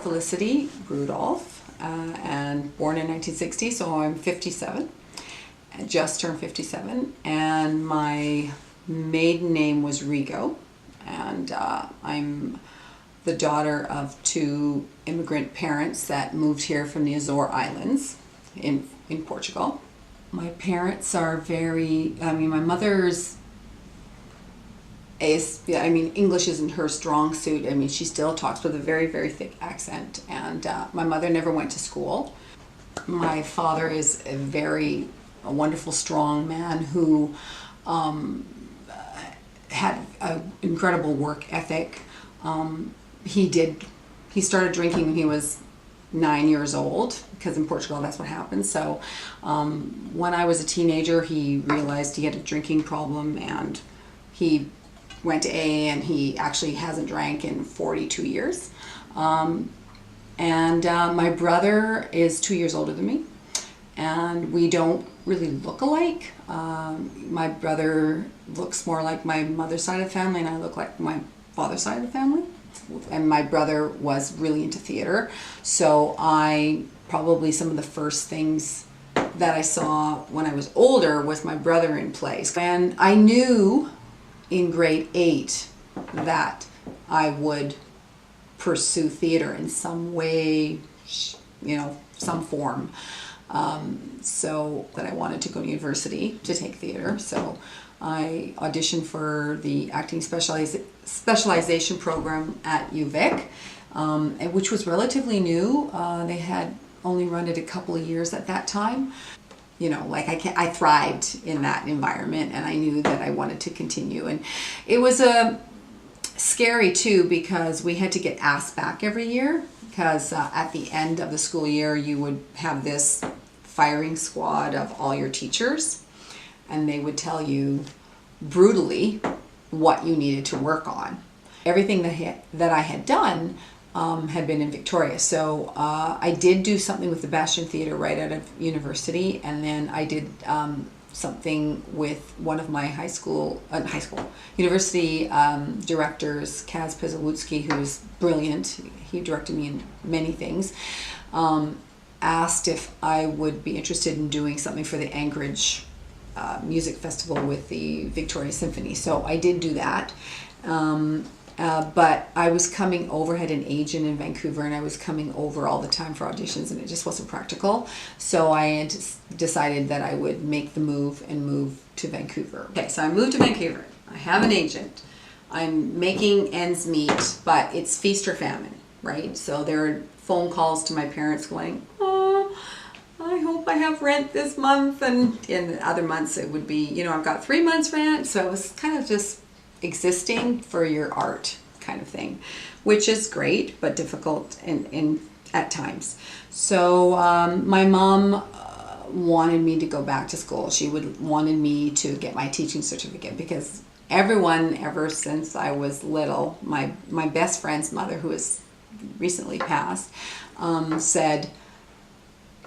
Felicity Rudolph, and born in 1960, so I'm 57. I just turned 57, and my maiden name was Rigo, and I'm the daughter of two immigrant parents that moved here from the Azore Islands in Portugal. My parents are very, my mother's English isn't her strong suit. She still talks with a very, very thick accent, and my mother never went to school. My father is a wonderful, strong man who had an incredible work ethic. He started drinking when he was 9 years old, because in Portugal that's what happens. So when I was a teenager, he realized he had a drinking problem, and he went to AA, and he actually hasn't drank in 42 years. My brother is 2 years older than me, and we don't really look alike. My brother looks more like my mother's side of the family, and I look like my father's side of the family. And my brother was really into theater, so probably some of the first things that I saw when I was older was my brother in plays. And I knew in grade 8 that I would pursue theater in some way, some form. So that I wanted to go to university to take theater. So I auditioned for the acting specialization program at UVic, which was relatively new. They had only run it a couple of years at that time. I thrived in that environment, and I knew that I wanted to continue. And it was scary too, because we had to get asked back every year, because at the end of the school year you would have this firing squad of all your teachers, and they would tell you brutally what you needed to work on. Everything that I had done had been in Victoria. So I did do something with the Bastion Theatre right out of university, and then I did something with one of my university directors, Kaz Pizawutsky, who's brilliant. He directed me in many things. Asked if I would be interested in doing something for the Anchorage Music Festival with the Victoria Symphony. So I did do that. But I was coming over, had an agent in Vancouver, and I was coming over all the time for auditions, and it just wasn't practical. So I had decided that I would make the move and move to Vancouver. Okay, so I moved to Vancouver. I have an agent. I'm making ends meet, but it's feast or famine, right? So there are phone calls to my parents going, "Oh, I hope I have rent this month," and in other months it would be, I've got 3 months rent. So it was kind of just existing for your art kind of thing, which is great but difficult at times. So my mom wanted me to go back to school. She wanted me to get my teaching certificate, because everyone, ever since I was little, my best friend's mother, who has recently passed, said,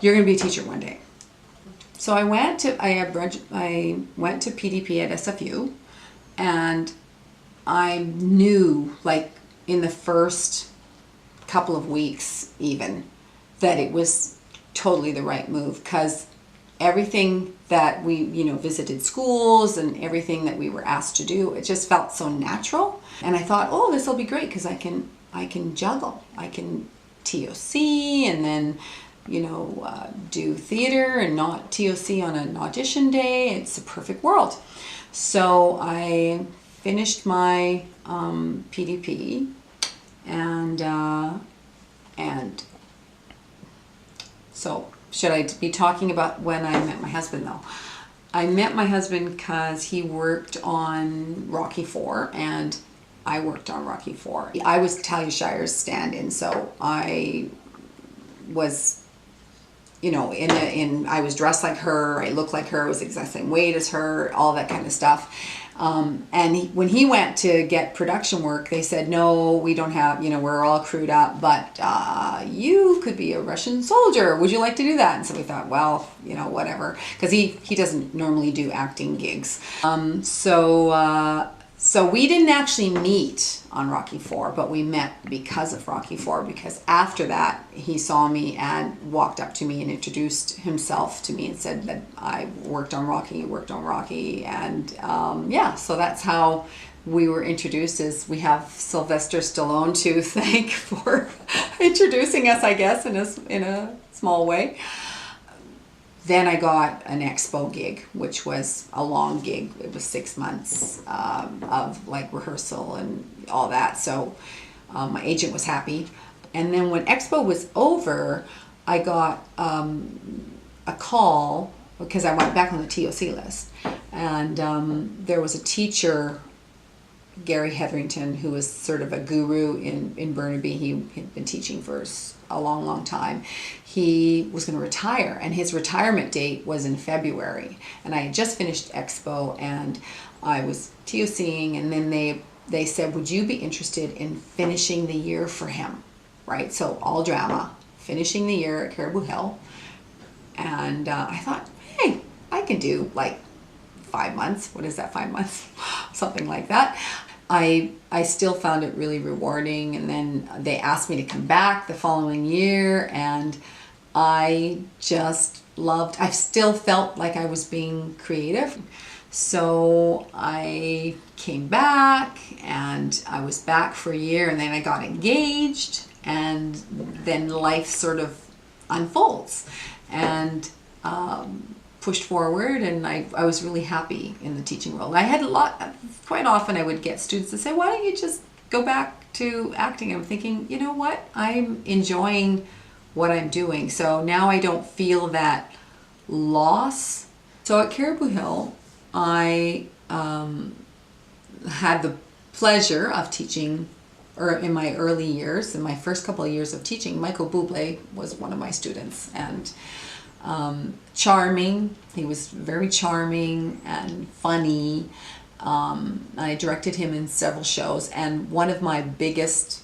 "You're going to be a teacher one day." So I went to PDP at SFU, and I knew, like in the first couple of weeks even, that it was totally the right move, because everything that we, visited schools and everything that we were asked to do, it just felt so natural. And I thought, oh, this will be great, because I can juggle. I can TOC and then, do theater and not TOC on an audition day. It's a perfect world. So I finished my PDP, and so should I be talking about when I met my husband, though? I met my husband because he worked on Rocky IV, and I worked on Rocky IV. I was Talia Shire's stand-in, so I was, I was dressed like her, I looked like her, I was the exact same weight as her, all that kind of stuff. When he went to get production work, they said, "No, we don't have, we're all crewed up, but you could be a Russian soldier. Would you like to do that?" And so we thought, well, whatever, because he doesn't normally do acting gigs. So So we didn't actually meet on Rocky IV, but we met because of Rocky IV, because after that he saw me and walked up to me and introduced himself to me and said that I worked on Rocky, and yeah, so that's how we were introduced. As we have Sylvester Stallone to thank for introducing us, I guess, in a small way. Then I got an expo gig, which was a long gig. It was 6 months of like rehearsal and all that. So my agent was happy. And then when expo was over, I got a call because I went back on the TOC list. And there was a teacher, Gary Hetherington, who was sort of a guru in Burnaby. He had been teaching for a long time. He was going to retire, and his retirement date was in February. And I had just finished Expo, and I was TOCing, and then they said, would you be interested in finishing the year for him? Right? So all drama, finishing the year at Caribou Hill. And I thought, hey, I can do like 5 months. What is that, 5 months? Something like that. I still found it really rewarding, and then they asked me to come back the following year, and I just loved, I still felt like I was being creative. So I came back, and I was back for a year, and then I got engaged, and then life sort of unfolds and pushed forward, and I was really happy in the teaching role. I had quite often I would get students to say, why don't you just go back to acting? I'm thinking, you know what, I'm enjoying what I'm doing, so now I don't feel that loss. So at Caribou Hill, I had the pleasure of teaching, or in my early years, in my first couple of years of teaching, Michael Bublé was one of my students, and charming. He was very charming and funny. I directed him in several shows, and one of my biggest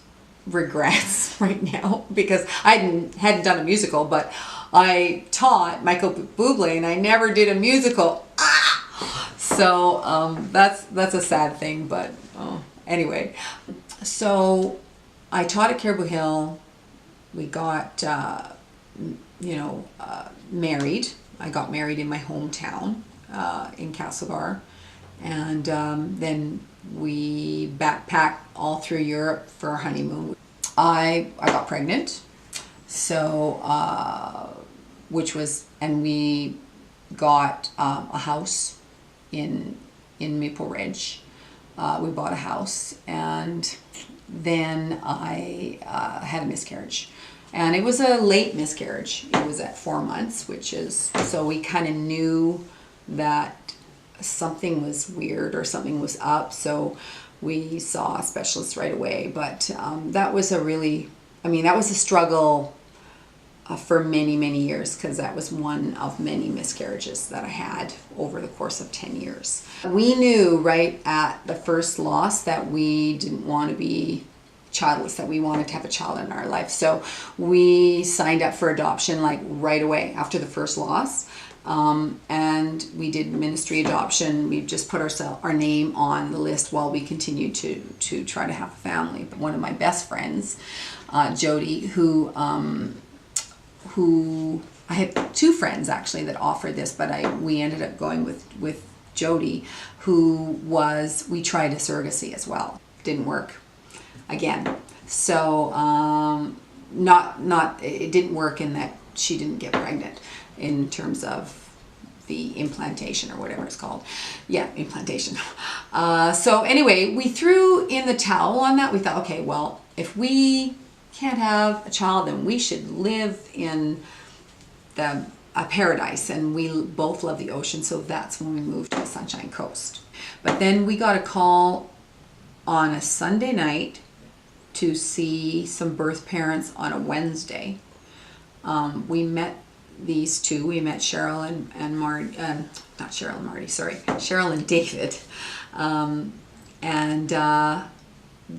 regrets right now, because I hadn't done a musical, but I taught Michael Bublé and I never did a musical. So that's a sad thing, but anyway. So I taught at Caribou Hill. We got married. I got married in my hometown in Castlegar, and then we backpacked all through Europe for our honeymoon. I got pregnant, so and we got a house in Maple Ridge. We bought a house, and then I had a miscarriage. And it was a late miscarriage. It was at 4 months, so we kind of knew that something was weird or something was up. So we saw a specialist right away. But that was that was a struggle for many, many years, because that was one of many miscarriages that I had over the course of 10 years. We knew right at the first loss that we didn't want to be childless, that we wanted to have a child in our life. So we signed up for adoption like right away after the first loss, and we did ministry adoption. We just put our name on the list while we continued to try to have a family. But one of my best friends, Jody, who I had two friends actually that offered this, but we ended up going with Jody, we tried a surrogacy as well. Didn't work again. So it didn't work in that she didn't get pregnant in terms of the implantation or whatever it's called. Yeah, implantation. So anyway, we threw in the towel on that. We thought, okay, well, if we can't have a child, then we should live in a paradise, and we both love the ocean, so that's when we moved to the Sunshine Coast. But then we got a call on a Sunday night to see some birth parents on a Wednesday. We met these two. We met Cheryl and Marty, not Cheryl and Marty, sorry, Cheryl and David.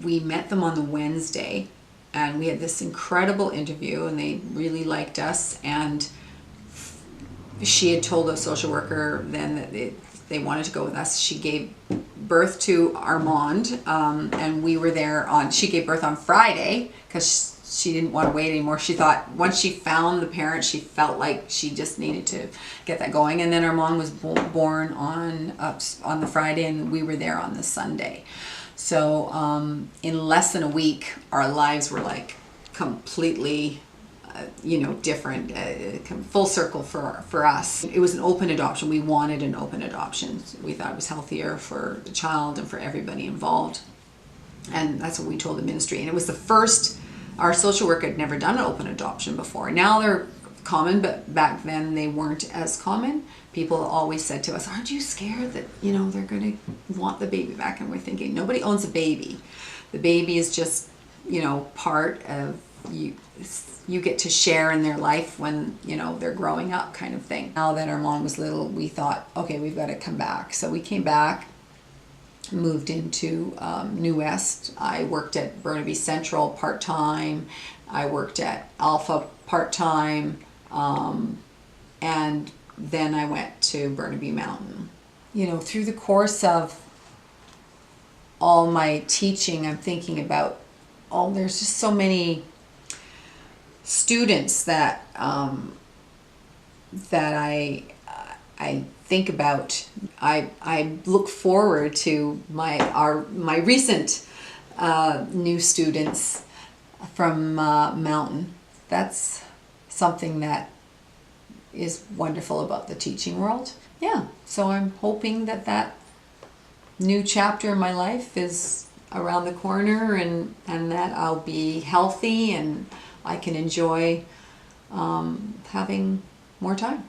We met them on the Wednesday, and we had this incredible interview, and they really liked us, and she had told a social worker then that they wanted to go with us. She gave birth to Armand, and we were there she gave birth on Friday because she didn't want to wait anymore. She thought once she found the parent, she felt like she just needed to get that going. And then Armand was born on the Friday, and we were there on the Sunday. So in less than a week, our lives were like completely different, full circle for us. It was an open adoption. We wanted an open adoption. We thought it was healthier for the child and for everybody involved. And that's what we told the ministry. And it was the first, our social worker had never done an open adoption before. Now they're common, but back then they weren't as common. People always said to us, aren't you scared that, they're going to want the baby back? And we're thinking, nobody owns a baby. The baby is just, part of you. You get to share in their life when, they're growing up, kind of thing. Now that Armand was little, we thought, okay, we've got to come back. So we came back, moved into New West. I worked at Burnaby Central part-time. I worked at Alpha part-time. And then I went to Burnaby Mountain. Through the course of all my teaching, I'm thinking about, there's just so many students that I think about. I look forward to my recent new students from Mountain. That's something that is wonderful about the teaching world. Yeah, so I'm hoping that new chapter in my life is around the corner, and that I'll be healthy and I can enjoy having more time.